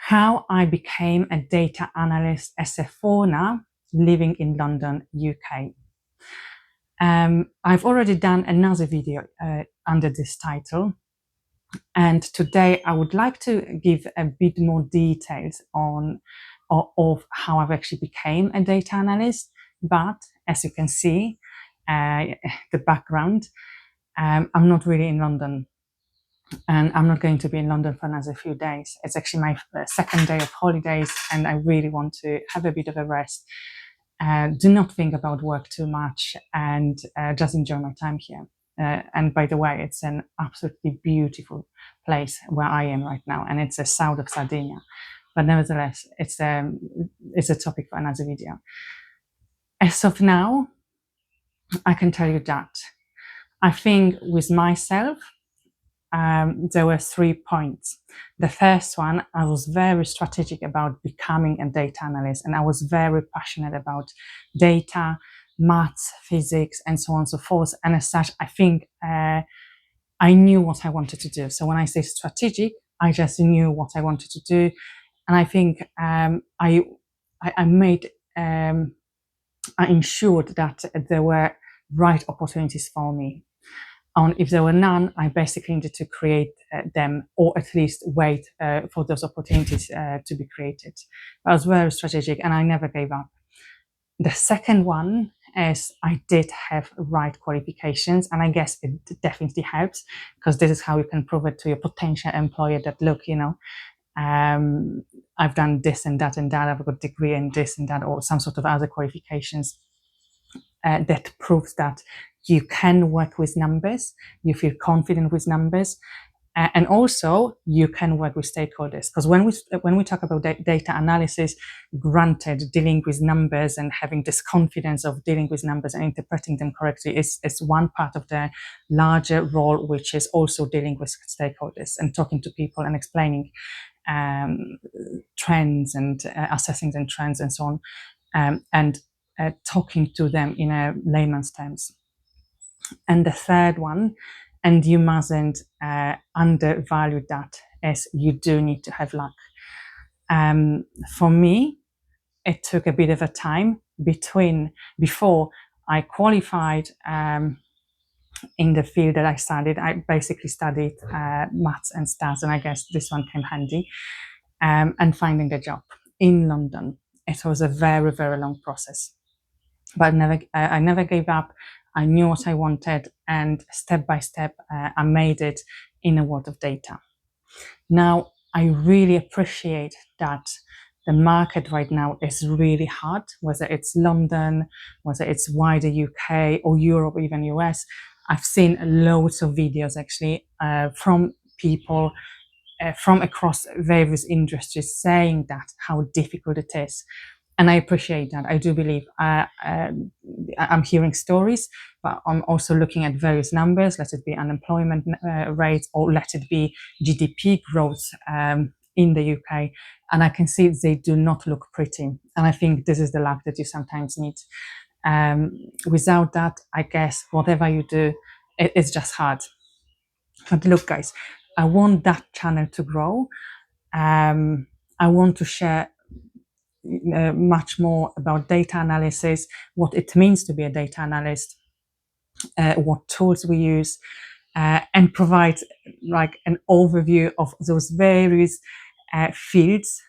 how I became a data analyst as a foreigner living in London, UK. I've already done another video under this title, and today I would like to give a bit more details of how I've actually became a data analyst. But as you can see, the background, I'm not really in London. And I'm not going to be in London for another few days. It's actually my second day of holidays, and I really want to have a bit of a rest. Do not think about work too much, and just enjoy my time here. And by the way, it's an absolutely beautiful place where I am right now, and it's the south of Sardinia. But nevertheless, it's a topic for another video. As of now, I can tell you that I think with myself, there were 3 points. The first one, I was very strategic about becoming a data analyst, and I was very passionate about data, maths, physics, and so on and so forth. And as such, I think I knew what I wanted to do. So when I say strategic, I just knew what I wanted to do. And I think I ensured that there were right opportunities for me. And if there were none, I basically needed to create them, or at least wait for those opportunities to be created. I was very strategic, and I never gave up. The second one is I did have right qualifications, and I guess it definitely helps, because this is how you can prove it to your potential employer that, look, I've done this and that and that, I've got a degree in this and that, or some sort of other qualifications that proves that you can work with numbers, you feel confident with numbers, and also you can work with stakeholders. Because when we talk about data analysis, granted, dealing with numbers and having this confidence of dealing with numbers and interpreting them correctly is one part of the larger role, which is also dealing with stakeholders and talking to people and explaining trends and assessing the trends and so on, and talking to them in a layman's terms. And the third one, and you mustn't undervalue that, is you do need to have luck. For me, it took a bit of a time before I qualified in the field that I studied. I basically studied maths and stats, and I guess this one came handy, and finding a job in London. It was a very, very long process. But I never gave up. I knew what I wanted, and step by step, I made it in a world of data. Now, I really appreciate that the market right now is really hard, whether it's London, whether it's wider UK or Europe, or even US. I've seen loads of videos actually from people from across various industries saying that how difficult it is. And I appreciate that. I do believe I'm hearing stories, but I'm also looking at various numbers, let it be unemployment rates, or let it be GDP growth in the UK. And I can see they do not look pretty. And I think this is the luck that you sometimes need. Without that, I guess whatever you do, it's just hard. But look, guys, I want that channel to grow. I want to share much more about data analysis, what it means to be a data analyst, what tools we use, and provide like an overview of those various fields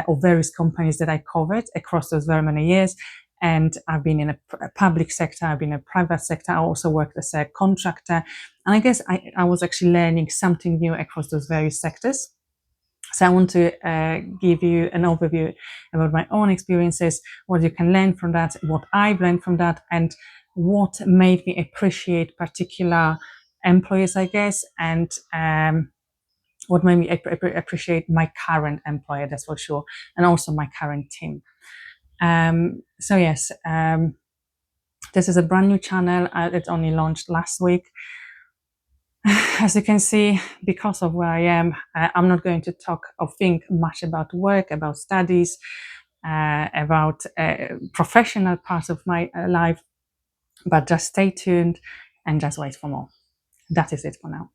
or various companies that I covered across those very many years. And I've been in a public sector, I've been in a private sector, I also worked as a contractor. And I guess I was actually learning something new across those various sectors. So I want to give you an overview about my own experiences, what you can learn from that, what I've learned from that, and what made me appreciate particular employers, I guess, and what made me appreciate my current employer, that's for sure, and also my current team. So yes, this is a brand new channel. It only launched last week. As you can see, because of where I am, I'm not going to talk or think much about work, about studies, about professional parts of my life, but just stay tuned and just wait for more. That is it for now.